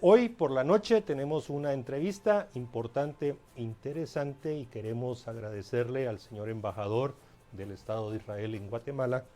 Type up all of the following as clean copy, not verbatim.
Hoy por la noche tenemos una entrevista importante, interesante y queremos agradecerle al señor embajador del Estado de Israel en Guatemala,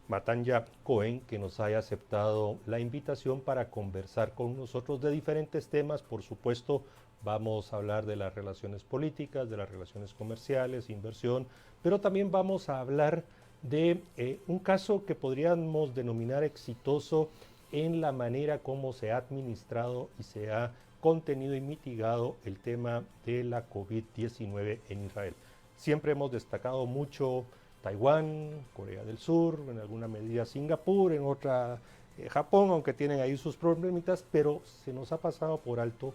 Matanya Cohen, que nos haya aceptado la invitación para conversar con nosotros de diferentes temas. Por supuesto, vamos a hablar de las relaciones políticas, de las relaciones comerciales, inversión, pero también vamos a hablar de un caso que podríamos denominar exitoso en la manera como se ha administrado y se ha contenido y mitigado el tema de la COVID-19 en Israel. Siempre hemos destacado mucho Taiwán, Corea del Sur, en alguna medida Singapur, en otra Japón, aunque tienen ahí sus problemitas, pero se nos ha pasado por alto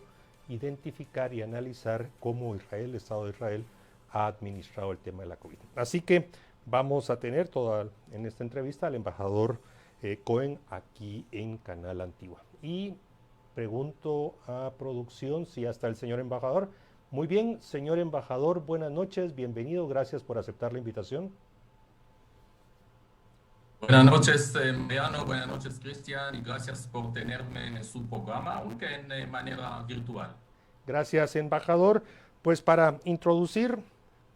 identificar y analizar cómo Israel, el Estado de Israel, ha administrado el tema de la COVID. Así que vamos a tener toda en esta entrevista al embajador Cohen aquí en Canal Antigua. Y pregunto a producción si hasta el señor embajador. Muy bien, señor embajador, buenas noches, bienvenido, gracias por aceptar la invitación. Buenas noches, Mariano, buenas noches, Cristian, y gracias por tenerme en su programa, aunque en manera virtual. Gracias, embajador. Pues para introducir,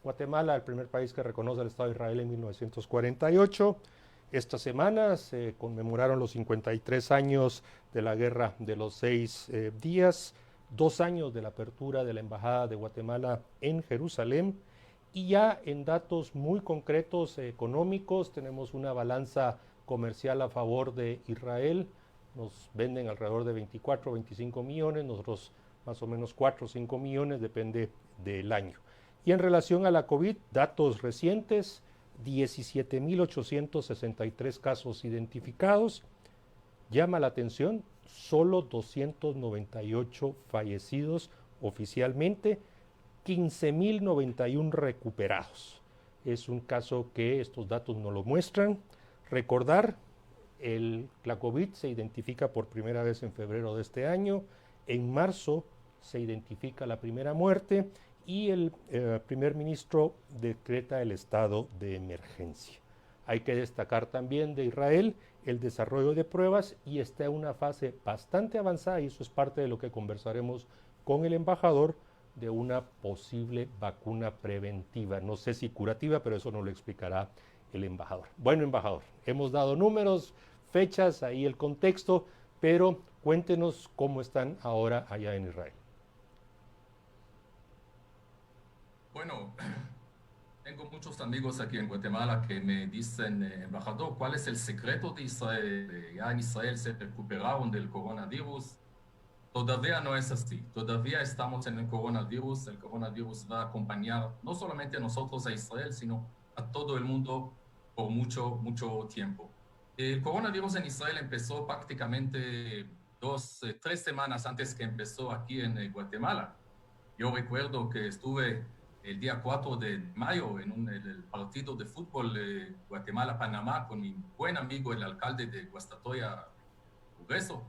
Guatemala, el primer país que reconoce al Estado de Israel en 1948. Esta semana se conmemoraron los 53 años de la Guerra de los 6 días, 2 años de la apertura de la Embajada de Guatemala en Jerusalén. Y ya en datos muy concretos económicos tenemos una balanza comercial a favor de Israel. Nos venden alrededor de 24 o 25 millones, nosotros más o menos 4 o 5 millones, depende del año. Y en relación a la COVID, datos recientes, 17.863 casos identificados. Llama la atención, solo 298 fallecidos oficialmente, 15.091 recuperados. Es un caso que estos datos no lo muestran. Recordar, la COVID se identifica por primera vez en febrero de este año. En marzo se identifica la primera muerte y el primer ministro decreta el estado de emergencia. Hay que destacar también de Israel el desarrollo de pruebas y está en una fase bastante avanzada, y eso es parte de lo que conversaremos con el embajador, de una posible vacuna preventiva. No sé si curativa, pero eso nos lo explicará el embajador. Bueno, embajador, hemos dado números, fechas, ahí el contexto, pero cuéntenos cómo están ahora allá en Israel. Bueno, tengo muchos amigos aquí en Guatemala que me dicen, embajador, ¿cuál es el secreto de Israel? Ya en Israel se recuperaron del coronavirus. Todavía no es así. Todavía estamos en el coronavirus. El coronavirus va a acompañar no solamente a nosotros, a Israel, sino a todo el mundo por mucho, mucho tiempo. El coronavirus en Israel empezó prácticamente 3 semanas antes que empezó aquí en Guatemala. Yo recuerdo que estuve el día 4 de mayo en el partido de fútbol Guatemala-Panamá con mi buen amigo, el alcalde de Guastatoya, Progreso.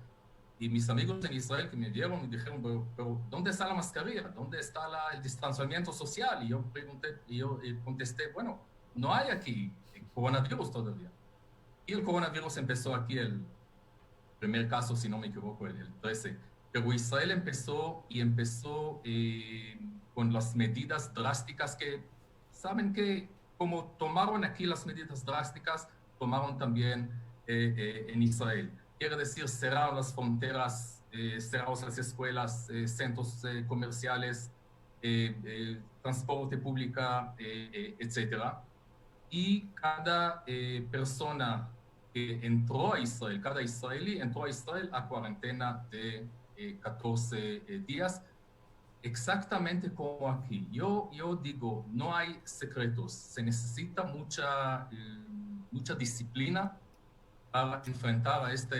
Y mis amigos en Israel que me vieron me dijeron, pero ¿dónde está la mascarilla? ¿Dónde está el distanciamiento social? Y yo contesté, bueno, no hay aquí coronavirus todavía. Y el coronavirus empezó aquí, el primer caso, si no me equivoco, el 13. Pero Israel empezó con las medidas drásticas que, saben que como tomaron aquí las medidas drásticas, tomaron también en Israel. Quiere decir, cerraron las fronteras, cerraron las escuelas, centros comerciales, transporte público, etcétera. Y cada persona que entró a Israel, cada israelí entró a Israel a cuarentena de 14 días, exactamente como aquí. Yo digo, no hay secretos, se necesita mucha disciplina para enfrentar a esta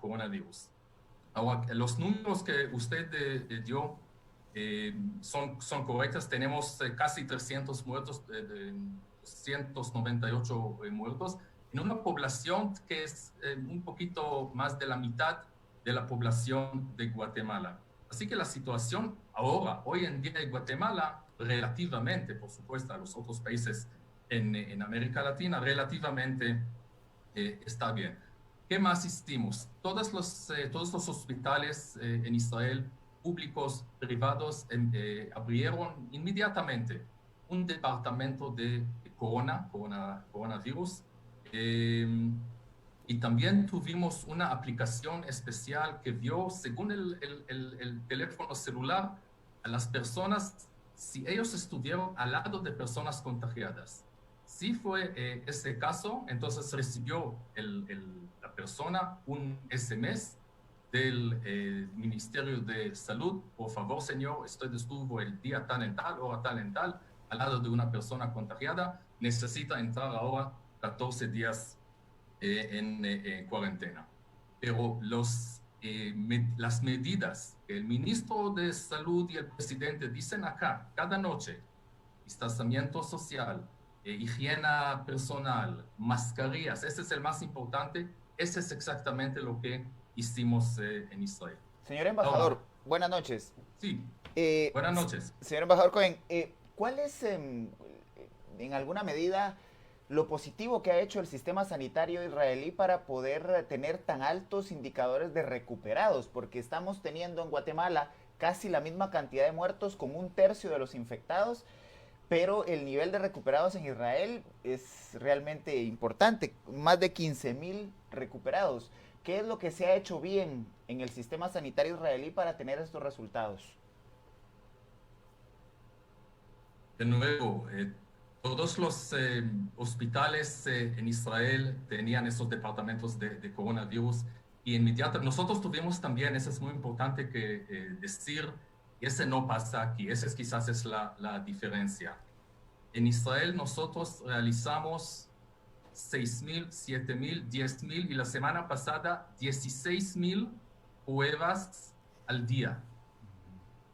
coronavirus. Ahora, los números que usted dio son correctos. Tenemos casi 300 muertos, 298 muertos, en una población que es un poquito más de la mitad de la población de Guatemala. Así que la situación ahora, hoy en día en Guatemala, relativamente, por supuesto, a los otros países en América Latina, relativamente está bien. ¿Qué más hicimos? Todos los hospitales en Israel, públicos, privados, abrieron inmediatamente un departamento de coronavirus. eh, y también tuvimos una aplicación especial que vio, según el teléfono celular, a las personas, si ellos estuvieron al lado de personas contagiadas. Si fue ese caso, entonces recibió la persona un SMS del Ministerio de Salud. Por favor, señor, usted estuvo el día tal en tal, hora tal en tal, al lado de una persona contagiada. Necesita entrar ahora 14 días en cuarentena. Pero las medidas que el ministro de Salud y el presidente dicen acá, cada noche, distanciamiento social, higiene personal, mascarillas, ese es el más importante, ese es exactamente lo que hicimos en Israel. Señor embajador, Ahora, buenas noches. sí, buenas noches. Señor embajador Cohen, ¿cuál es en alguna medida lo positivo que ha hecho el sistema sanitario israelí para poder tener tan altos indicadores de recuperados? Porque estamos teniendo en Guatemala casi la misma cantidad de muertos con un tercio de los infectados, pero el nivel de recuperados en Israel es realmente importante, más de 15.000 recuperados. ¿Qué es lo que se ha hecho bien en el sistema sanitario israelí para tener estos resultados? De nuevo, todos los hospitales en Israel tenían esos departamentos de coronavirus y inmediatamente nosotros tuvimos también, eso es muy importante que decir, y ese no pasa aquí, esa es quizás es la diferencia. En Israel nosotros realizamos 6.000, 7.000, 10.000 y la semana pasada 16.000 pruebas al día.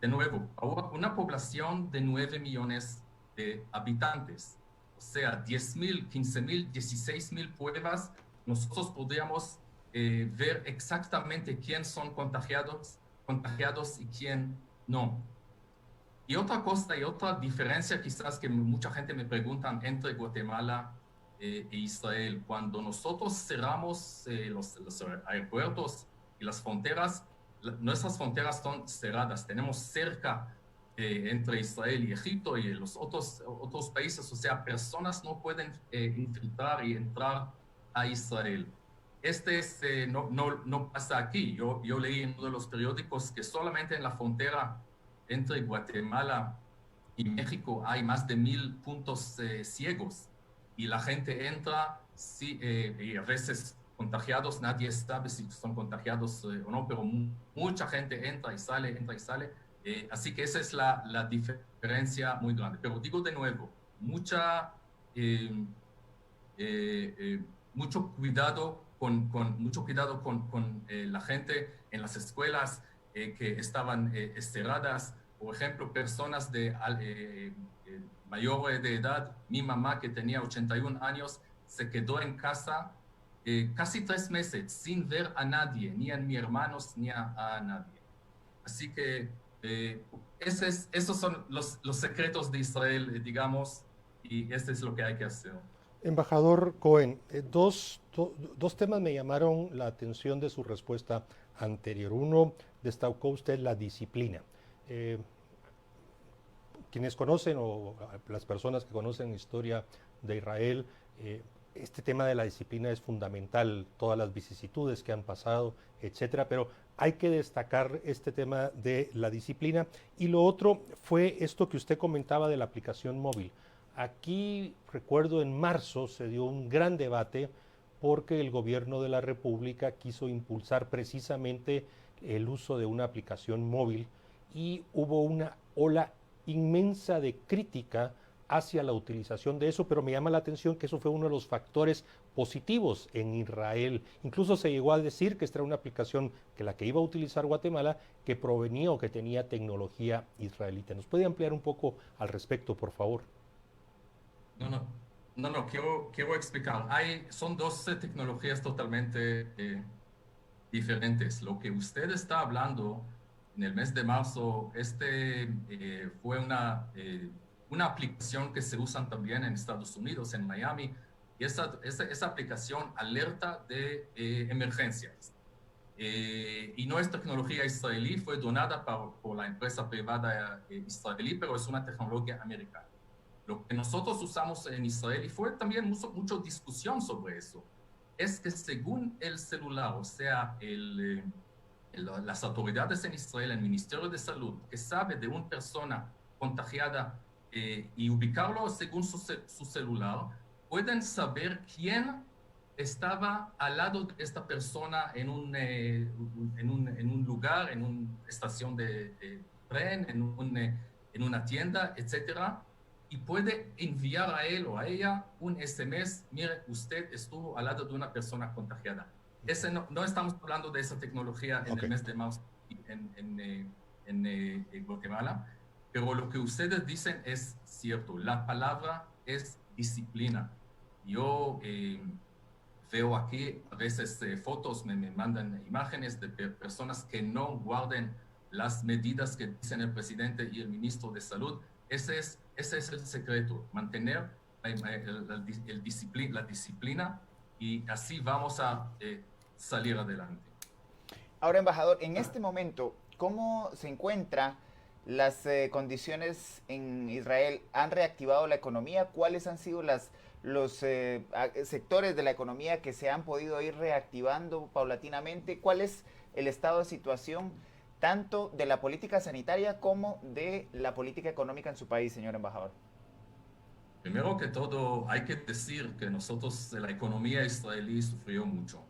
De nuevo, ahora una población de 9 millones de habitantes, o sea, 10.000, 15.000, 16.000 pruebas, nosotros podríamos ver exactamente quién son contagiados y quién no. Y otra cosa y otra diferencia quizás que mucha gente me pregunta entre Guatemala e Israel, cuando nosotros cerramos los aeropuertos y las fronteras, nuestras fronteras son cerradas, tenemos cerca entre Israel y Egipto y los otros países, o sea, personas no pueden infiltrar y entrar a Israel. No pasa aquí. Yo leí en uno de los periódicos que solamente en la frontera entre Guatemala y México hay más de 1.000 puntos ciegos y la gente entra y a veces contagiados, nadie sabe si son contagiados o no, pero mucha gente entra y sale. Así que esa es la diferencia muy grande. Pero digo de nuevo, mucho cuidado con la gente en las escuelas que estaban cerradas. Por ejemplo, personas mayor de edad, mi mamá que tenía 81 años, se quedó en casa casi 3 meses sin ver a nadie, ni a mis hermanos, ni a nadie. Así que esos son los secretos de Israel, digamos, y este es lo que hay que hacer. Embajador Cohen, dos temas me llamaron la atención de su respuesta anterior. Uno, destacó usted la disciplina. Quienes conocen o las personas que conocen la historia de Israel, este tema de la disciplina es fundamental, todas las vicisitudes que han pasado, etcétera, pero hay que destacar este tema de la disciplina. Y lo otro fue esto que usted comentaba de la aplicación móvil. Aquí, recuerdo, en marzo se dio un gran debate porque el gobierno de la República quiso impulsar precisamente el uso de una aplicación móvil y hubo una ola inmensa de crítica hacia la utilización de eso, pero me llama la atención que eso fue uno de los factores positivos en Israel. Incluso se llegó a decir que esta era una aplicación que la que iba a utilizar Guatemala, que provenía o que tenía tecnología israelita. ¿Nos puede ampliar un poco al respecto, por favor? No, quiero explicar. Son dos tecnologías totalmente diferentes. Lo que usted está hablando en el mes de marzo, fue una aplicación que se usa también en Estados Unidos, en Miami, y esa aplicación alerta de emergencias. Y no es tecnología israelí, fue donada por la empresa privada israelí, pero es una tecnología americana. Lo que nosotros usamos en Israel, y fue también mucha discusión sobre eso, es que según el celular, o sea, las autoridades en Israel, el Ministerio de Salud, que sabe de una persona contagiada y ubicarlo según su celular, pueden saber quién estaba al lado de esta persona en un lugar, en una estación de tren, en una tienda, etcétera, y puede enviar a él o a ella un SMS: mire, usted estuvo al lado de una persona contagiada. No estamos hablando de esa tecnología en el mes de marzo en Guatemala, pero lo que ustedes dicen es cierto. La palabra es disciplina. Yo veo aquí a veces fotos, me mandan imágenes de personas que no guarden las medidas que dicen el presidente y el ministro de Salud. Ese es el secreto, mantener la disciplina, y así vamos a salir adelante. Ahora, embajador, en este momento, ¿cómo se encuentran las condiciones en Israel? ¿Han reactivado la economía? ¿Cuáles han sido los sectores de la economía que se han podido ir reactivando paulatinamente? ¿Cuál es el estado de situación tanto de la política sanitaria como de la política económica en su país, señor embajador? Primero que todo, hay que decir que la economía israelí sufrió mucho.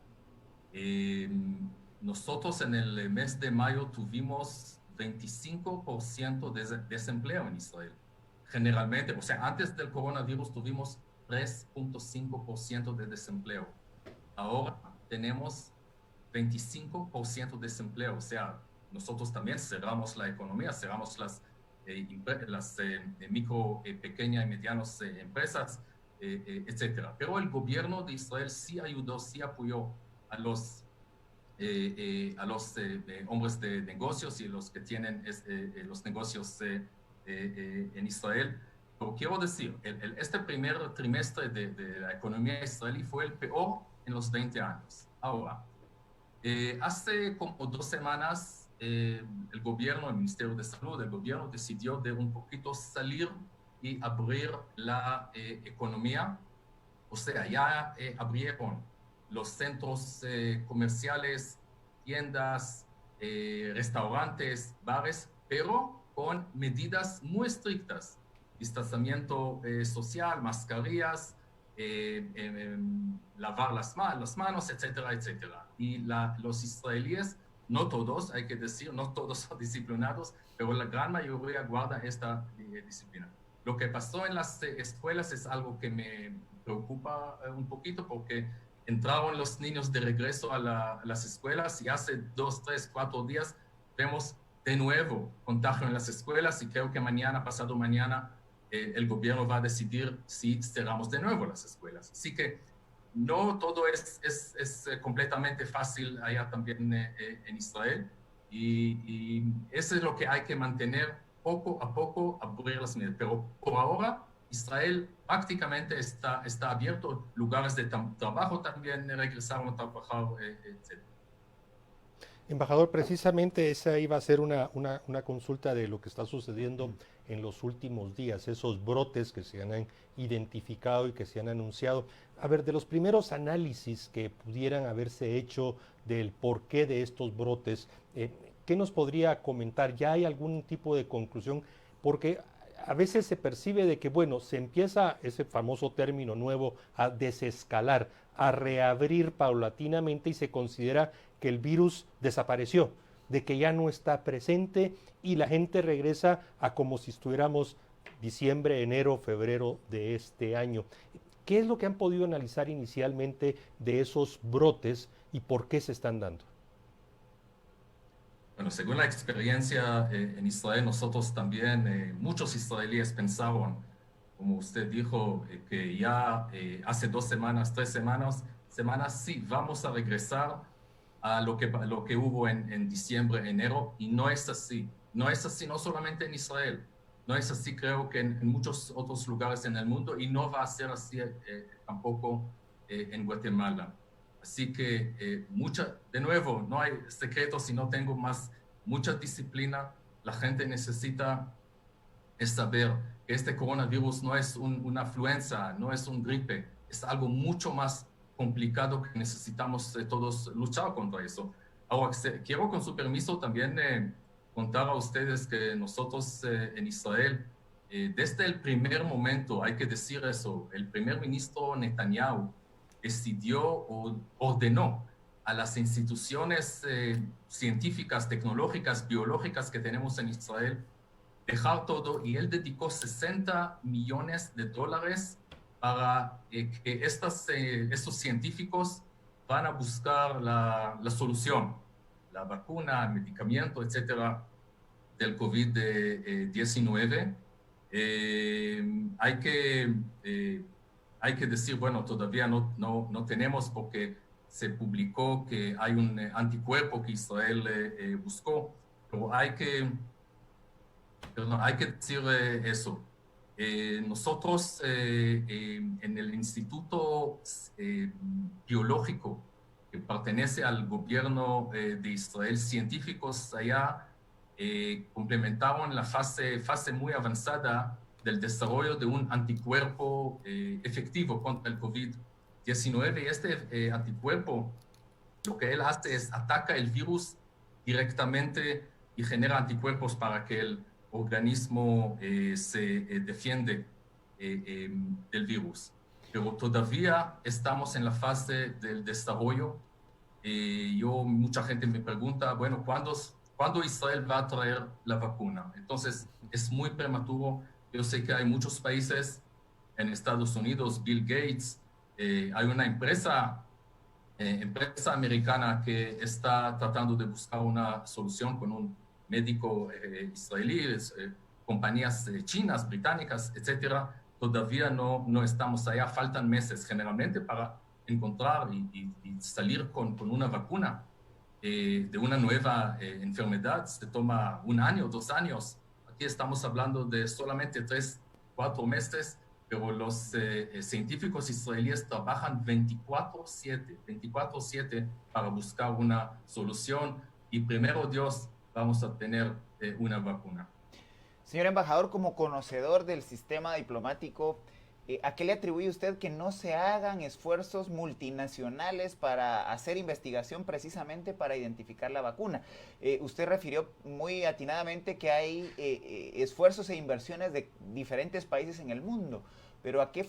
Nosotros en el mes de mayo tuvimos 25% de desempleo en Israel. Generalmente, o sea, antes del coronavirus tuvimos 3.5% de desempleo. Ahora tenemos 25% de desempleo. O sea, nosotros también cerramos la economía, cerramos las micro, pequeñas y medianas empresas, etcétera. Pero el gobierno de Israel sí ayudó, sí apoyó a los hombres de negocios y los que tienen los negocios en Israel. Pero quiero decir, este primer trimestre de la economía israelí fue el peor en los 20 años. Ahora, hace como 2 semanas, el gobierno, el Ministerio de Salud, el gobierno decidió de un poquito salir y abrir la economía. O sea, ya abrieron los centros comerciales, tiendas, restaurantes, bares, pero con medidas muy estrictas: distanciamiento social, mascarillas, lavar las manos, etcétera, etcétera. Y los israelíes, no todos, hay que decir, no todos son disciplinados, pero la gran mayoría guarda esta disciplina. Lo que pasó en las escuelas es algo que me preocupa un poquito, porque entraron los niños de regreso a las escuelas y hace 2, 3, 4 días vemos de nuevo contagio en las escuelas, y creo que mañana, pasado mañana, el gobierno va a decidir si cerramos de nuevo las escuelas. Así que no todo es completamente fácil allá también en Israel, y eso es lo que hay que mantener, poco a poco abrir las medidas. Pero por ahora Israel prácticamente está abierto, lugares de trabajo también regresaron a trabajar, etc. Embajador, precisamente esa iba a ser una consulta de lo que está sucediendo en los últimos días, esos brotes que se han identificado y que se han anunciado. A ver, de los primeros análisis que pudieran haberse hecho del porqué de estos brotes, ¿qué nos podría comentar? ¿Ya hay algún tipo de conclusión? Porque a veces se percibe de que, bueno, se empieza ese famoso término nuevo a desescalar, a reabrir paulatinamente, y se considera que el virus desapareció, de que ya no está presente, y la gente regresa a como si estuviéramos diciembre, enero, febrero de este año. ¿Qué es lo que han podido analizar inicialmente de esos brotes y por qué se están dando? Bueno, según la experiencia en Israel, nosotros también, muchos israelíes pensaron, como usted dijo, que ya hace 2 semanas, 3 semanas, sí, vamos a regresar a lo que hubo en diciembre, enero, y no es así. No es así, no solamente en Israel. No es así, creo que en muchos otros lugares en el mundo y no va a ser así tampoco en Guatemala. Así que de nuevo, no hay secretos si no tengo mucha disciplina. La gente necesita saber que este coronavirus no es una influenza, no es un gripe, es algo mucho más complicado que necesitamos todos luchar contra eso. Ahora, quiero con su permiso también contar a ustedes que nosotros en Israel, desde el primer momento, hay que decir eso, el primer ministro Netanyahu decidió o ordenó a las instituciones científicas, tecnológicas, biológicas que tenemos en Israel dejar todo y él dedicó $60 millones para que estos científicos van a buscar la solución, la vacuna, el medicamento, etcétera, del COVID-19. Hay que decir, bueno, todavía no tenemos porque se publicó que hay un anticuerpo que Israel buscó, pero hay que decir eso. Nosotros en el Instituto Biológico que pertenece al gobierno de Israel, científicos allá complementaron la fase muy avanzada del desarrollo de un anticuerpo efectivo contra el COVID-19. Y este anticuerpo lo que él hace es ataca el virus directamente y genera anticuerpos para que el organismo se defiende del virus. Pero todavía estamos en la fase del desarrollo. Mucha gente me pregunta, bueno, ¿cuándo Israel va a traer la vacuna? Entonces, es muy prematuro. Yo sé que hay muchos países en Estados Unidos, Bill Gates, hay una empresa americana que está tratando de buscar una solución con un médico israelí, compañías chinas, británicas, etcétera. Todavía no estamos allá, faltan meses generalmente para encontrar y salir con una vacuna de una nueva enfermedad. Se toma 1 año, 2 años. Aquí estamos hablando de solamente 3, 4 meses, pero los científicos israelíes trabajan 24/7 para buscar una solución y primero Dios vamos a tener una vacuna. Señor embajador, como conocedor del sistema diplomático, ¿a qué le atribuye usted que no se hagan esfuerzos multinacionales para hacer investigación precisamente para identificar la vacuna? Usted refirió muy atinadamente que hay esfuerzos e inversiones de diferentes países en el mundo, pero ¿a qué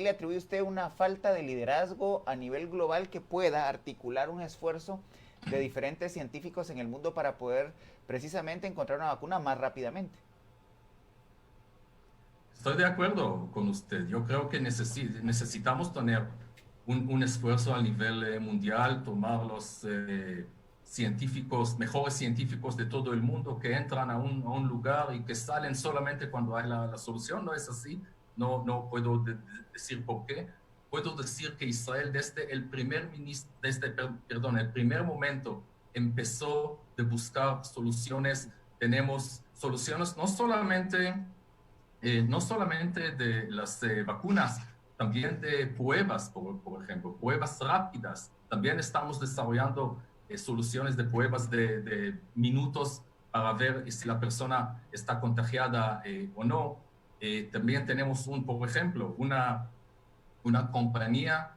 le atribuye usted una falta de liderazgo a nivel global que pueda articular un esfuerzo de diferentes científicos en el mundo para poder precisamente encontrar una vacuna más rápidamente? Estoy de acuerdo con usted. Yo creo que necesitamos tener un esfuerzo a nivel mundial, tomar los mejores científicos de todo el mundo que entran a un lugar y que salen solamente cuando hay la solución. No es así. No puedo decir por qué. Puedo decir que Israel desde el primer momento empezó de buscar soluciones. Tenemos soluciones no solamente de las vacunas, también de pruebas, por ejemplo, pruebas rápidas. También estamos desarrollando soluciones de pruebas de minutos para ver si la persona está contagiada o no. También tenemos, por ejemplo, una compañía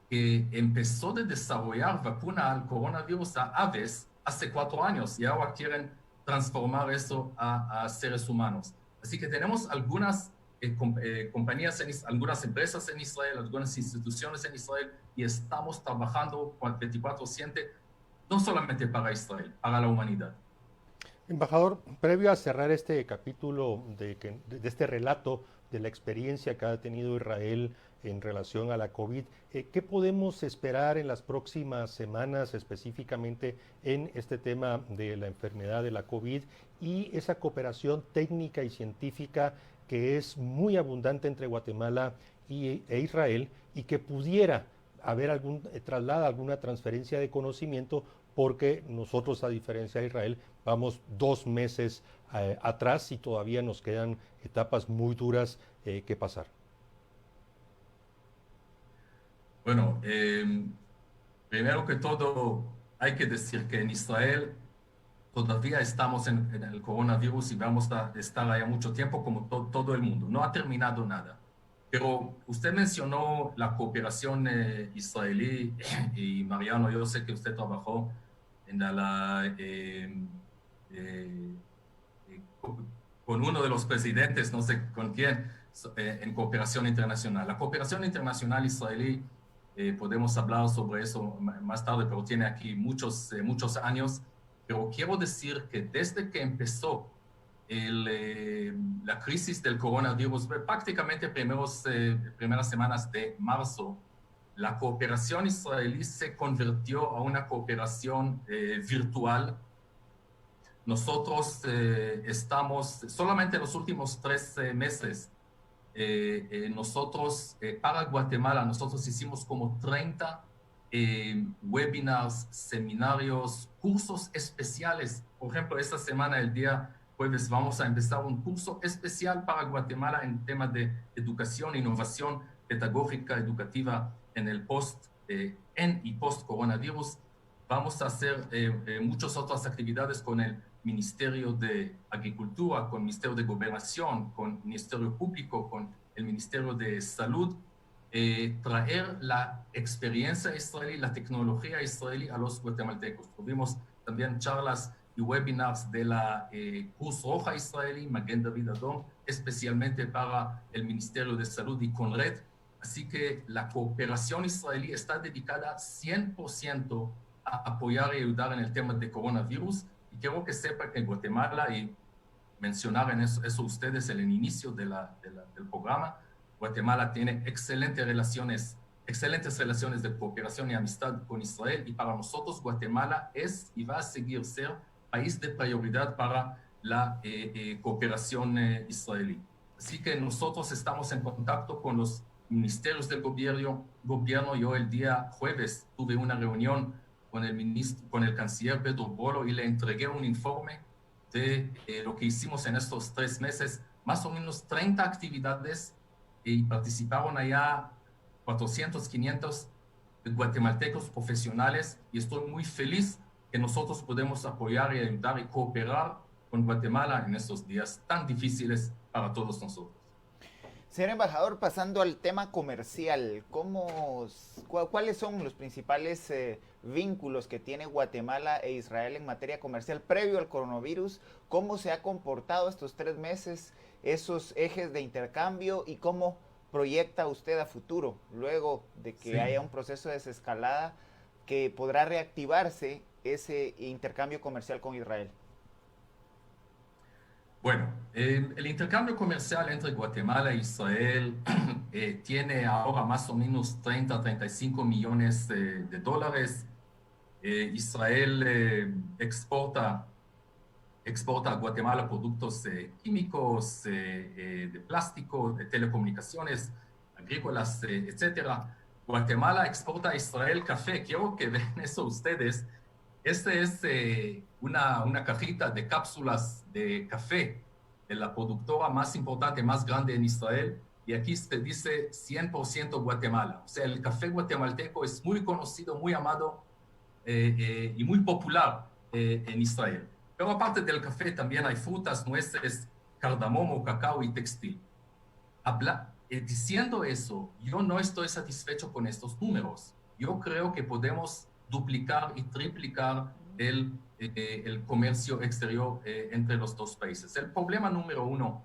que empezó de desarrollar vacuna al coronavirus a aves hace 4 años y ahora quieren transformar eso a seres humanos. Así que tenemos algunas compañías, algunas empresas en Israel, algunas instituciones en Israel y estamos trabajando 24/7, no solamente para Israel, para la humanidad. Embajador, previo a cerrar este capítulo de este relato de la experiencia que ha tenido Israel en relación a la COVID, ¿qué podemos esperar en las próximas semanas específicamente en este tema de la enfermedad de la COVID y esa cooperación técnica y científica que es muy abundante entre Guatemala e Israel y que pudiera haber alguna transferencia de conocimiento porque nosotros, a diferencia de Israel, vamos 2 meses atrás y todavía nos quedan etapas muy duras que pasar. Bueno, primero que todo, hay que decir que en Israel todavía estamos en el coronavirus y vamos a estar allá mucho tiempo como todo el mundo. No ha terminado nada. Pero usted mencionó la cooperación israelí y Mariano, yo sé que usted trabajó en eh, con uno de los presidentes, no sé con quién, en cooperación internacional. La cooperación internacional israelí, podemos hablar sobre eso más tarde, pero tiene aquí muchos años. Pero quiero decir que desde que empezó la crisis del coronavirus, prácticamente primeras semanas de marzo, la cooperación israelí se convirtió a una cooperación virtual. Nosotros estamos, solamente en los últimos 3 meses, nosotros, para Guatemala, nosotros hicimos como 30 webinars, seminarios, cursos especiales. Por ejemplo, esta semana, el día jueves, vamos a empezar un curso especial para Guatemala en temas de educación, innovación pedagógica, educativa en el en y post coronavirus. Vamos a hacer muchas otras actividades con el Ministerio de Agricultura, con el Ministerio de Gobernación, con el Ministerio Público, con el Ministerio de Salud, traer la experiencia israelí, la tecnología israelí a los guatemaltecos. Tuvimos también charlas y webinars de la Cruz Roja israelí, Maguen David Adom, especialmente para el Ministerio de Salud y Conred. Así que la cooperación israelí está dedicada 100% a apoyar y ayudar en el tema de coronavirus. Y quiero que sepa que en Guatemala, y mencionaron eso ustedes en el inicio del programa, Guatemala tiene excelentes relaciones de cooperación y amistad con Israel, y para nosotros Guatemala es y va a seguir ser país de prioridad para la cooperación israelí. Así que nosotros estamos en contacto con los ministerios del gobierno. Yo el día jueves tuve una reunión con el canciller Pedro Bolo y le entregué un informe de lo que hicimos en estos 3 meses, más o menos 30 actividades, y participaron allá 400, 500 guatemaltecos profesionales, y estoy muy feliz que nosotros podemos apoyar y ayudar y cooperar con Guatemala en estos días tan difíciles para todos nosotros. Señor embajador, pasando al tema comercial, ¿cuáles son los principales vínculos que tiene Guatemala e Israel en materia comercial previo al coronavirus? ¿Cómo se ha comportado estos 3 meses esos ejes de intercambio y cómo proyecta usted a futuro, luego de que haya un proceso de desescalada que podrá reactivarse ese intercambio comercial con Israel? Bueno, el intercambio comercial entre Guatemala e Israel tiene ahora más o menos 30-35 millones de dólares. Israel exporta a Guatemala productos químicos, de plástico, de telecomunicaciones, agrícolas, etcétera. Guatemala exporta a Israel café. Quiero que vean eso ustedes. Este es una cajita de cápsulas de café de la productora más importante, más grande en Israel, y aquí se dice 100% Guatemala. O sea, el café guatemalteco es muy conocido, muy amado y muy popular en Israel. Pero aparte del café también hay frutas, nueces, cardamomo, cacao y textil. Diciendo eso, yo no estoy satisfecho con estos números. Yo creo que podemos duplicar y triplicar el comercio exterior entre los dos países. El problema número 1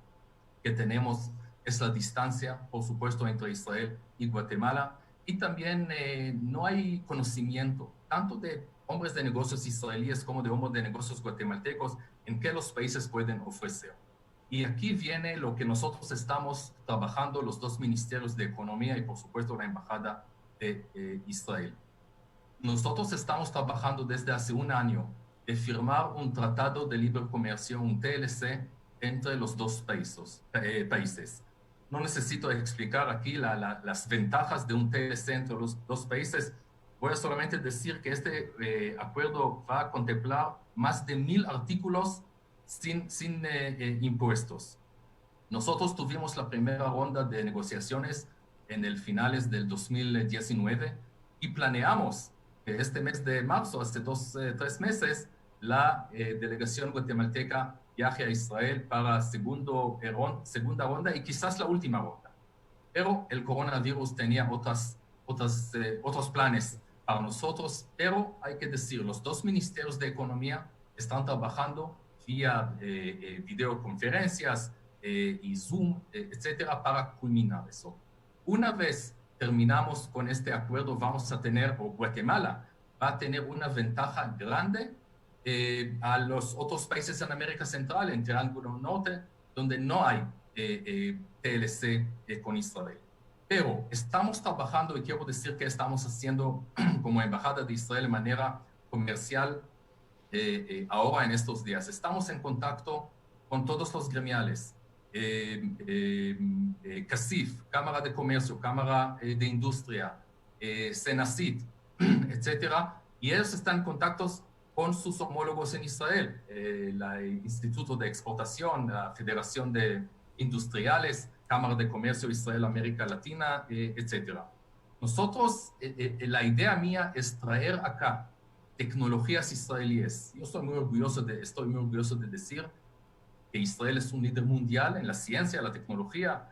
que tenemos es la distancia, por supuesto, entre Israel y Guatemala, y también no hay conocimiento, tanto de hombres de negocios israelíes como de hombres de negocios guatemaltecos, en qué los países pueden ofrecer. Y aquí viene lo que nosotros estamos trabajando, los 2 ministerios de Economía y, por supuesto, la Embajada de Israel. Nosotros estamos trabajando desde hace 1 año de firmar un tratado de libre comercio, un TLC, entre los 2 países. No necesito explicar aquí las ventajas de un TLC entre los 2 países. voy a solamente decir que este acuerdo va a contemplar más de 1000 artículos sin impuestos. Nosotros tuvimos la primera ronda de negociaciones en el finales del 2019 y planeamos que este mes de marzo, hace 3 meses, la delegación guatemalteca viaje a Israel para segunda ronda y quizás la última ronda. Pero el coronavirus tenía otros planes para nosotros, pero hay que decir, los dos ministerios de Economía están trabajando vía videoconferencias y Zoom, etcétera, para culminar eso. Una vez terminamos con este acuerdo, vamos a tener, o Guatemala va a tener una ventaja grande a los otros países en América Central, en Triángulo Norte, donde no hay TLC con Israel. Pero estamos trabajando, y quiero decir que estamos haciendo como Embajada de Israel de manera comercial ahora en estos días. Estamos en contacto con todos los gremiales, CACIF, Cámara de Comercio, Cámara de Industria, Senacit, etcétera, y ellos están en contactos con sus homólogos en Israel, el Instituto de Exportación, la Federación de Industriales, Cámara de Comercio Israel-América Latina, etcétera. Nosotros, la idea mía es traer acá tecnologías israelíes. Yo estoy muy orgulloso de decir que Israel es un líder mundial en la ciencia, la tecnología,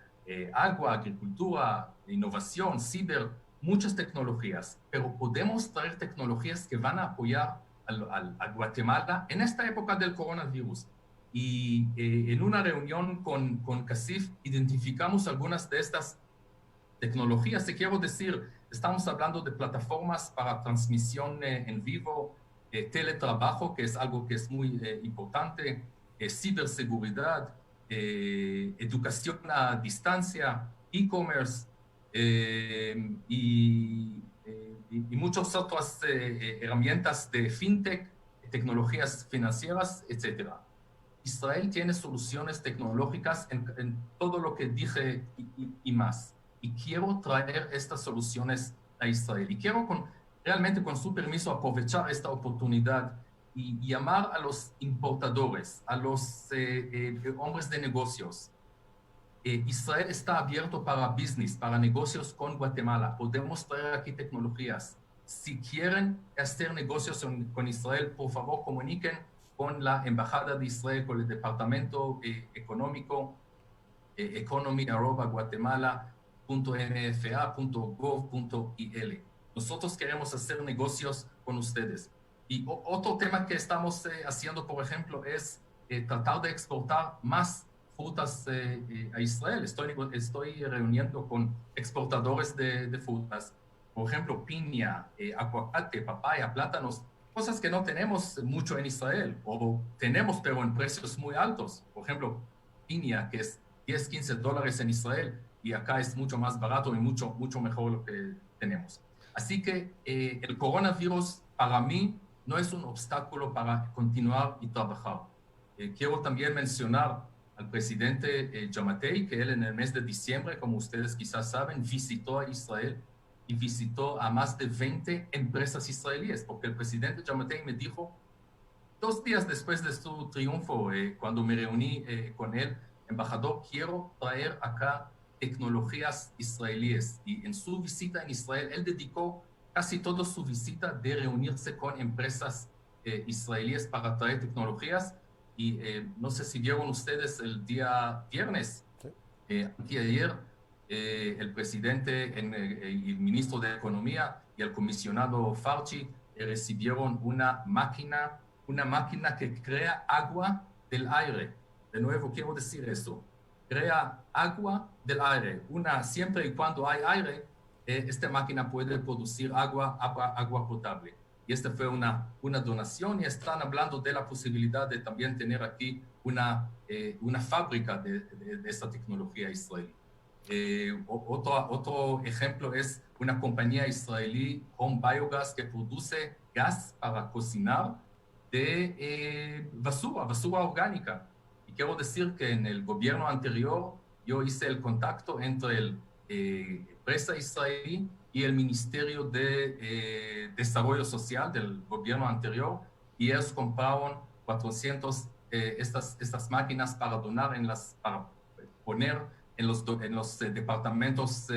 agua, agricultura, innovación, ciber, muchas tecnologías, pero podemos traer tecnologías que van a apoyar a Guatemala en esta época del coronavirus. Y en una reunión con CACIF identificamos algunas de estas tecnologías. Te quiero decir, estamos hablando de plataformas para transmisión en vivo, teletrabajo, que es algo que es muy importante, ciberseguridad, educación a distancia, e-commerce y muchas otras herramientas de fintech, tecnologías financieras, etc. Israel tiene soluciones tecnológicas en todo lo que dije y más. Y quiero traer estas soluciones a Israel. Y quiero realmente, con su permiso, aprovechar esta oportunidad y llamar a los importadores, a los hombres de negocios. Israel está abierto para business, para negocios con Guatemala. Podemos traer aquí tecnologías. Si quieren hacer negocios con Israel, por favor, comuniquen con la Embajada de Israel, con el Departamento Económico, economy@guatemala.nfa.gov.il. Nosotros queremos hacer negocios con ustedes. Y otro tema que estamos haciendo, por ejemplo, es tratar de exportar más frutas a Israel. Estoy reuniendo con exportadores de frutas, por ejemplo, piña, aguacate, papaya, plátanos, cosas que no tenemos mucho en Israel, o tenemos pero en precios muy altos. Por ejemplo, piña, que es $10-15 en Israel, y acá es mucho más barato y mucho mejor lo que tenemos. Así que el coronavirus para mí no es un obstáculo para continuar y trabajar. Quiero también mencionar al presidente Giammattei, que él en el mes de diciembre, como ustedes quizás saben, visitó a Israel y visitó a más de 20 empresas israelíes, porque el presidente Giammattei me dijo, 2 días después de su triunfo, cuando me reuní con él, embajador, quiero traer acá tecnologías israelíes. Y en su visita en Israel, él dedicó casi toda su visita de reunirse con empresas israelíes para traer tecnologías. Y no sé si vieron ustedes el día viernes, anteayer, el presidente y el ministro de Economía y el comisionado Fauci recibieron una máquina que crea agua del aire. De nuevo, quiero decir eso. Crea agua del aire. Siempre y cuando hay aire, esta máquina puede producir agua potable. Y esta fue una donación, y están hablando de la posibilidad de también tener aquí una fábrica de esta tecnología israelí. Otro ejemplo es una compañía israelí, Home Biogas, que produce gas para cocinar de basura orgánica. Y quiero decir que en el gobierno anterior yo hice el contacto entre la empresa israelí y el Ministerio de Desarrollo Social del gobierno anterior, y ellos compraron 400 estas máquinas para donar para poner en los departamentos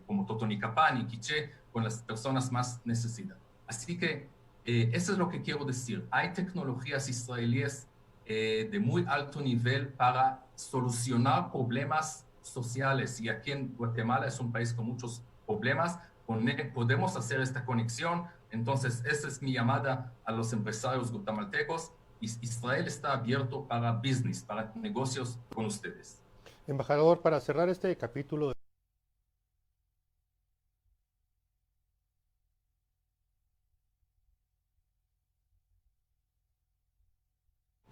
como Totonicapán y Quiché con las personas más necesitadas. Así que eso es lo que quiero decir. Hay tecnologías israelíes de muy alto nivel para solucionar problemas sociales, y aquí en Guatemala es un país con muchos problemas, podemos hacer esta conexión. Entonces esa es mi llamada a los empresarios guatemaltecos. Israel está abierto para business, para negocios con ustedes. Embajador, para cerrar este capítulo,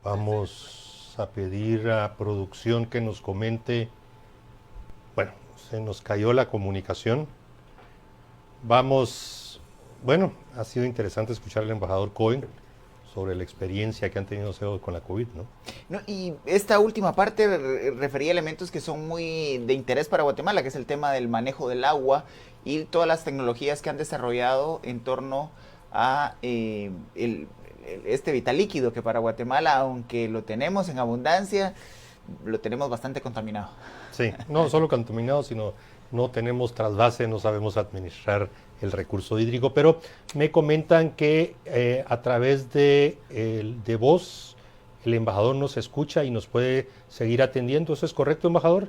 vamos a pedir a producción que nos comente. Bueno, se nos cayó la comunicación. Bueno, ha sido interesante escuchar al embajador Cohen sobre la experiencia que han tenido con la COVID, ¿no? Y esta última parte refería a elementos que son muy de interés para Guatemala, que es el tema del manejo del agua y todas las tecnologías que han desarrollado en torno a este vital líquido, que para Guatemala, aunque lo tenemos en abundancia, lo tenemos bastante contaminado. Sí, no solo contaminado, sino no tenemos trasvase, no sabemos administrar el recurso hídrico, pero me comentan que a través de voz el embajador nos escucha y nos puede seguir atendiendo. ¿Eso es correcto, embajador?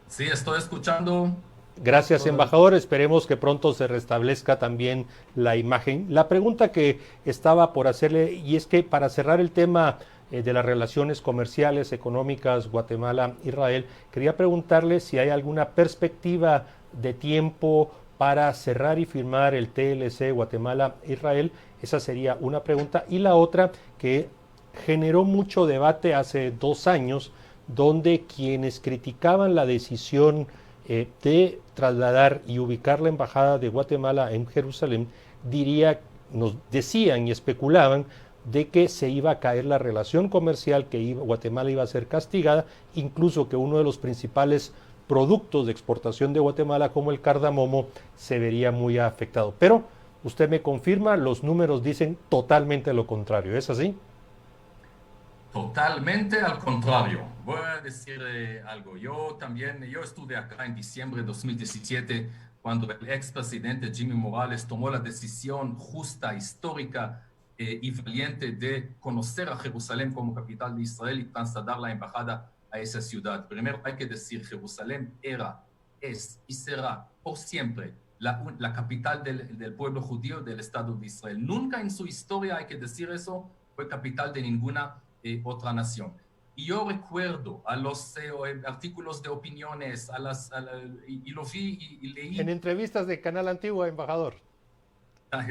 Sí, estoy escuchando. Gracias, embajador. Esperemos que pronto se restablezca también la imagen. La pregunta que estaba por hacerle, y es que para cerrar el tema de las relaciones comerciales, económicas, Guatemala-Israel, quería preguntarle si hay alguna perspectiva de tiempo para cerrar y firmar el TLC Guatemala-Israel. Esa sería una pregunta. Y la otra, que generó mucho debate hace 2 años, donde quienes criticaban la decisión de trasladar y ubicar la embajada de Guatemala en Jerusalén, nos decían y especulaban de que se iba a caer la relación comercial, que Guatemala iba a ser castigada, incluso que uno de los principales productos de exportación de Guatemala, como el cardamomo, se vería muy afectado. Pero usted me confirma, los números dicen totalmente lo contrario, ¿es así? Totalmente al contrario. Voy a decir algo. Yo estuve acá en diciembre de 2017, cuando el expresidente Jimmy Morales tomó la decisión justa, histórica y valiente de conocer a Jerusalén como capital de Israel y trasladar la embajada a esa ciudad. Primero hay que decir, Jerusalén era, es y será por siempre la capital del pueblo judío del Estado de Israel. Nunca en su historia, hay que decir eso, fue capital de ninguna otra nación. Y yo recuerdo a los artículos de opiniones, y lo vi y leí. En entrevistas de Canal Antiguo, embajador.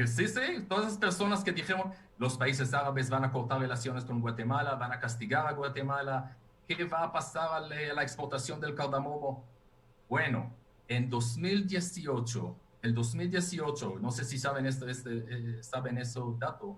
Sí, todas esas personas que dijeron, los países árabes van a cortar relaciones con Guatemala, van a castigar a Guatemala, ¿qué va a pasar a la exportación del cardamomo? Bueno, en 2018, no sé si saben saben ese dato,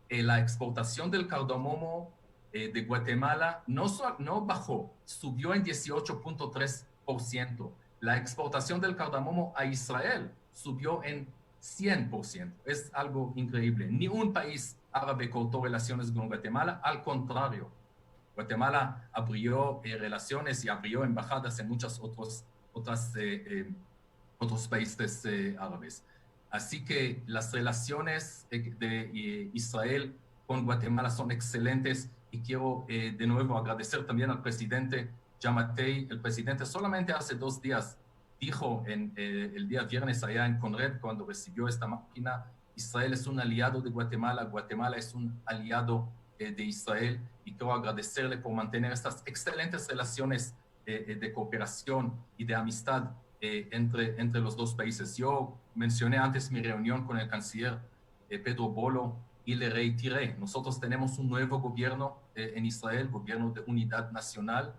la exportación del cardamomo de Guatemala no bajó, subió en 18.3%. La exportación del cardamomo a Israel subió en 100%. Es algo increíble. Ni un país árabe cortó relaciones con Guatemala, al contrario. Guatemala abrió relaciones y abrió embajadas en muchos otros países árabes. Así que las relaciones de Israel con Guatemala son excelentes, y quiero de nuevo agradecer también al presidente Yamatei. El presidente solamente hace 2 días dijo el día viernes allá en Conred, cuando recibió esta máquina, Israel es un aliado de Guatemala, Guatemala es un aliado de Israel, y quiero agradecerle por mantener estas excelentes relaciones de cooperación y de amistad entre los dos países. Yo mencioné antes mi reunión con el canciller Pedro Bolo, y le reiteré, nosotros tenemos un nuevo gobierno en Israel, gobierno de unidad nacional,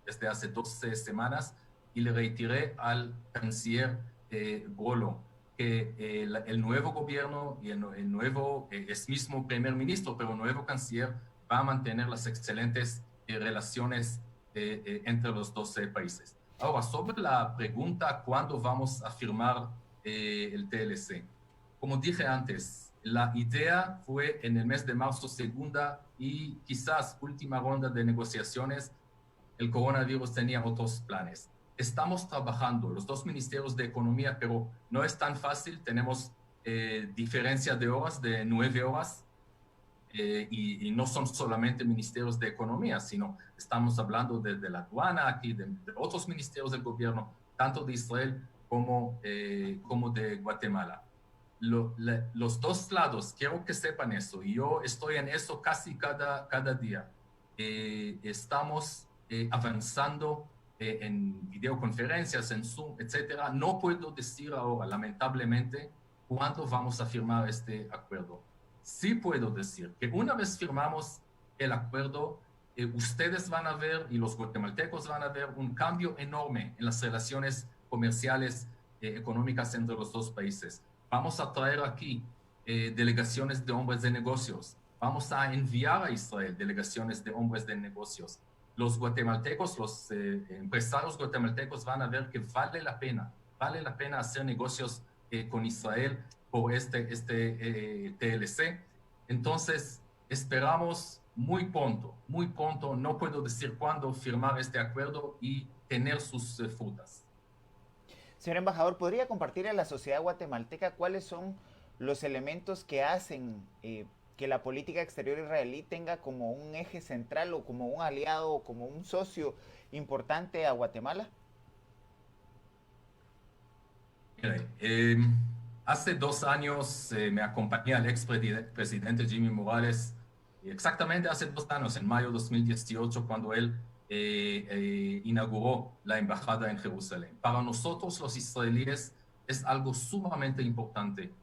desde hace 12 semanas, y le reiteré al canciller Bolo que el nuevo gobierno y el nuevo, es mismo primer ministro, pero nuevo canciller, va a mantener las excelentes relaciones entre los 12 países. Ahora, sobre la pregunta, ¿cuándo vamos a firmar el TLC? Como dije antes, la idea fue en el mes de marzo, segunda y quizás última ronda de negociaciones. El coronavirus tenía otros planes. Estamos trabajando los dos ministerios de Economía, pero no es tan fácil. Tenemos diferencia de horas, de 9 horas, y no son solamente ministerios de Economía, sino estamos hablando de la aduana aquí, de otros ministerios del gobierno, tanto de Israel como de Guatemala. Los dos lados, quiero que sepan eso, y yo estoy en eso casi cada día. Estamos avanzando en videoconferencias, en Zoom, etcétera. No puedo decir ahora, lamentablemente, cuándo vamos a firmar este acuerdo. Sí puedo decir que una vez firmamos el acuerdo, ustedes van a ver y los guatemaltecos van a ver un cambio enorme en las relaciones comerciales, económicas entre los dos países. Vamos a traer aquí delegaciones de hombres de negocios. Vamos a enviar a Israel delegaciones de hombres de negocios. Los guatemaltecos, los empresarios guatemaltecos van a ver que vale la pena hacer negocios con Israel por este TLC. Entonces, esperamos muy pronto, no puedo decir cuándo, firmar este acuerdo y tener sus frutas. Señor embajador, ¿podría compartir a la sociedad guatemalteca cuáles son los elementos que hacen que la política exterior israelí tenga como un eje central o como un aliado o como un socio importante a Guatemala? Hace 2 años me acompañé al expresidente Jimmy Morales, exactamente hace 2 años, en mayo de 2018, cuando él inauguró la embajada en Jerusalén. Para nosotros, los israelíes, es algo sumamente importante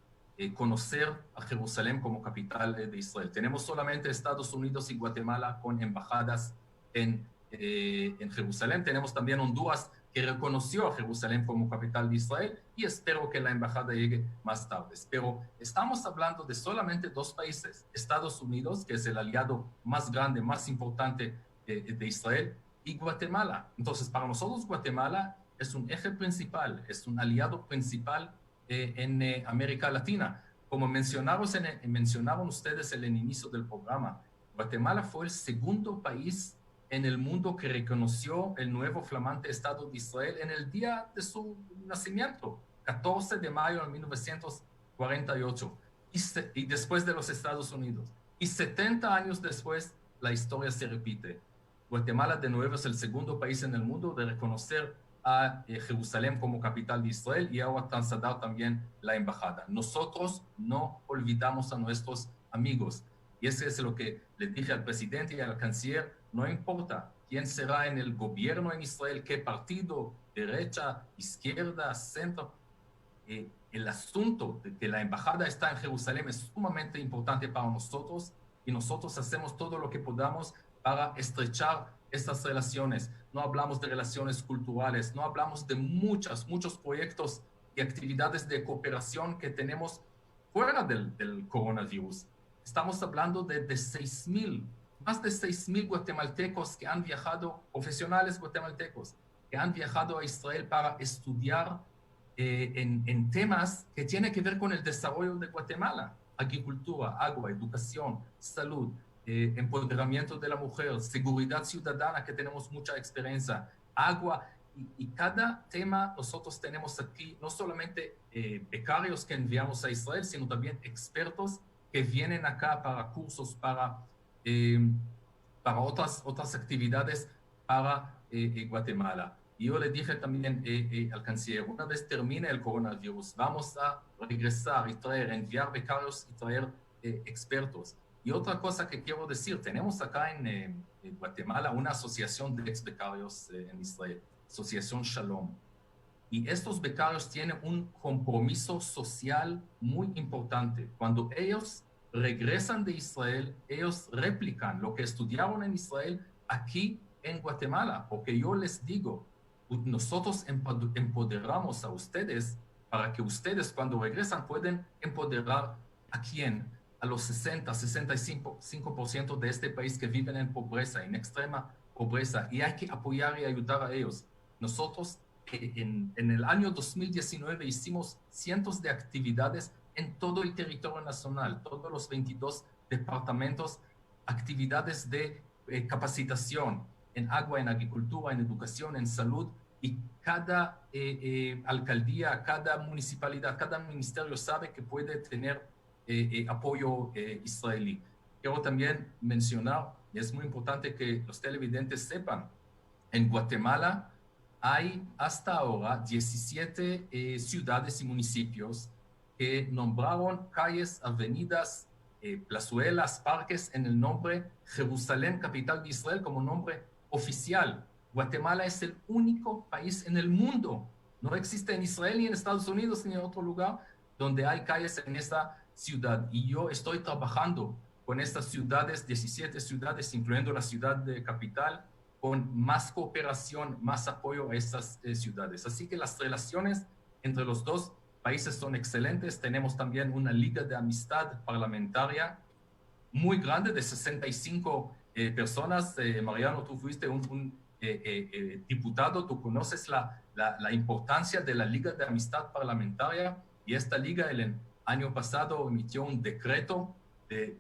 conocer a Jerusalén como capital de Israel. Tenemos solamente Estados Unidos y Guatemala con embajadas en Jerusalén. Tenemos también Honduras, que reconoció a Jerusalén como capital de Israel, y espero que la embajada llegue más tarde. Pero estamos hablando de solamente 2 países, Estados Unidos, que es el aliado más grande, más importante de Israel, y Guatemala. Entonces, para nosotros Guatemala es un eje principal, es un aliado principal en América Latina. Como mencionaron ustedes en el inicio del programa, Guatemala fue el segundo país en el mundo que reconoció el nuevo flamante Estado de Israel en el día de su nacimiento, 14 de mayo de 1948, y después de los Estados Unidos. Y 70 años después, la historia se repite. Guatemala de nuevo es el segundo país en el mundo de reconocer a Jerusalén como capital de Israel, y ahora trasladar también la embajada. Nosotros no olvidamos a nuestros amigos. Y eso es lo que le dije al presidente y al canciller: no importa quién será en el gobierno en Israel, qué partido, derecha, izquierda, centro. El asunto de que la embajada está en Jerusalén es sumamente importante para nosotros, y nosotros hacemos todo lo que podamos para estrechar estas relaciones. No hablamos de relaciones culturales, no hablamos de muchos proyectos y actividades de cooperación que tenemos fuera del coronavirus. Estamos hablando de más de 6,000 guatemaltecos que han viajado, profesionales guatemaltecos, que han viajado a Israel para estudiar en temas que tienen que ver con el desarrollo de Guatemala: agricultura, agua, educación, salud, empoderamiento de la mujer, seguridad ciudadana, que tenemos mucha experiencia, agua, y cada tema nosotros tenemos aquí no solamente becarios que enviamos a Israel, sino también expertos que vienen acá para cursos, para otras actividades para Guatemala. Y yo le dije también al canciller: una vez termine el coronavirus, vamos a regresar y enviar becarios y traer expertos. Y otra cosa que quiero decir: tenemos acá en Guatemala una asociación de ex becarios en Israel, Asociación Shalom. Y estos becarios tienen un compromiso social muy importante. Cuando ellos regresan de Israel, ellos replican lo que estudiaron en Israel aquí en Guatemala, porque yo les digo, nosotros empoderamos a ustedes para que ustedes, cuando regresan, pueden empoderar a quién, a los 65% de este país que viven en pobreza, en extrema pobreza, y hay que apoyar y ayudar a ellos. nosotros en el año 2019 hicimos cientos de actividades en todo el territorio nacional, todos los 22 departamentos, actividades de capacitación en agua, en agricultura, en educación, en salud, y cada alcaldía, cada municipalidad, cada ministerio sabe que puede tener apoyo israelí. Quiero también mencionar, y es muy importante que los televidentes sepan, en Guatemala hay hasta ahora 17 ciudades y municipios que nombraron calles, avenidas, plazuelas, parques en el nombre Jerusalén, capital de Israel, como nombre oficial. Guatemala es el único país en el mundo, no existe en Israel ni en Estados Unidos ni en otro lugar donde hay calles en esta ciudad. Y yo estoy trabajando con estas ciudades, 17 ciudades, incluyendo la ciudad de capital, con más cooperación, más apoyo a estas ciudades. Así que las relaciones entre los dos países son excelentes. Tenemos también una liga de amistad parlamentaria muy grande de 65 personas. Mariano, tú fuiste un diputado, tú conoces la importancia de la liga de amistad parlamentaria, y esta liga el año pasado emitió un decreto de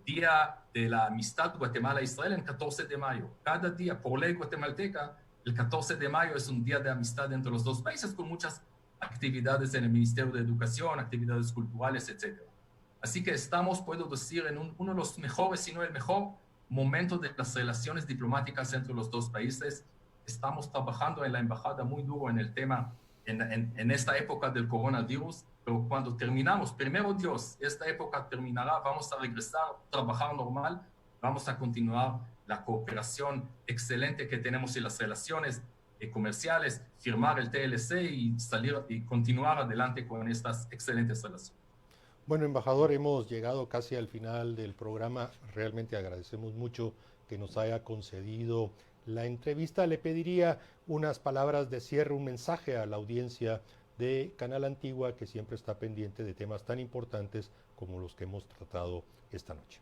Día de la Amistad Guatemala-Israel en 14 de mayo. Cada día, por ley guatemalteca, el 14 de mayo es un día de amistad entre los dos países, con muchas actividades en el Ministerio de Educación, actividades culturales, etc. Así que estamos, puedo decir, en uno de los mejores, si no el mejor momento de las relaciones diplomáticas entre los dos países. Estamos trabajando en la embajada muy duro en el tema, en esta época del coronavirus, pero cuando terminamos, primero Dios, esta época terminará, vamos a regresar a trabajar normal, vamos a continuar la cooperación excelente que tenemos en las relaciones comerciales, firmar el TLC y salir y continuar adelante con estas excelentes relaciones. Bueno, embajador, hemos llegado casi al final del programa. Realmente agradecemos mucho que nos haya concedido la entrevista. Le pediría unas palabras de cierre, un mensaje a la audiencia de Canal Antigua, que siempre está pendiente de temas tan importantes como los que hemos tratado esta noche.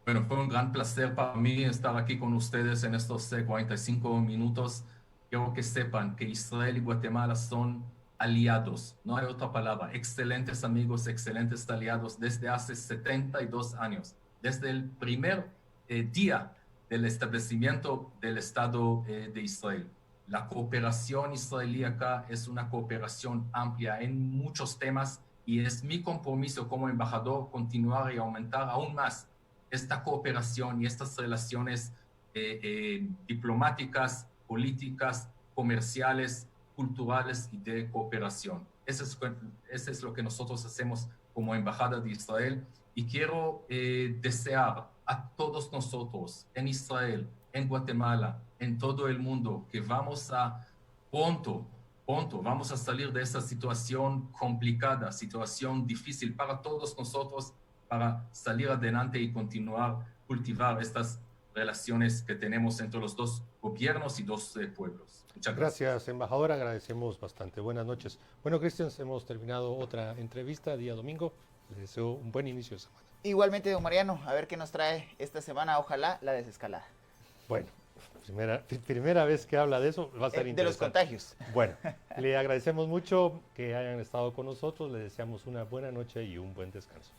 Bueno, fue un gran placer para mí estar aquí con ustedes en estos 45 minutos. Quiero que sepan que Israel y Guatemala son aliados, no hay otra palabra, excelentes amigos, excelentes aliados desde hace 72 años, desde el primer día del establecimiento del Estado de Israel. La cooperación israelí acá es una cooperación amplia en muchos temas, y es mi compromiso como embajador continuar y aumentar aún más esta cooperación y estas relaciones diplomáticas, políticas, comerciales, culturales y de cooperación. Eso es lo que nosotros hacemos como Embajada de Israel, y quiero desear a todos nosotros en Israel, en Guatemala, en todo el mundo, que vamos a pronto vamos a salir de esta situación complicada, situación difícil para todos nosotros, para salir adelante y continuar cultivar estas relaciones que tenemos entre los dos gobiernos y dos pueblos. Muchas gracias. Gracias, embajador, agradecemos bastante. Buenas noches. Bueno, Cristian, hemos terminado otra entrevista día domingo. Les deseo un buen inicio de semana. Igualmente, don Mariano, a ver qué nos trae esta semana, ojalá la desescalada. Bueno, primera vez que habla de eso, va a ser interesante. De los contagios. Bueno, le agradecemos mucho que hayan estado con nosotros, le deseamos una buena noche y un buen descanso.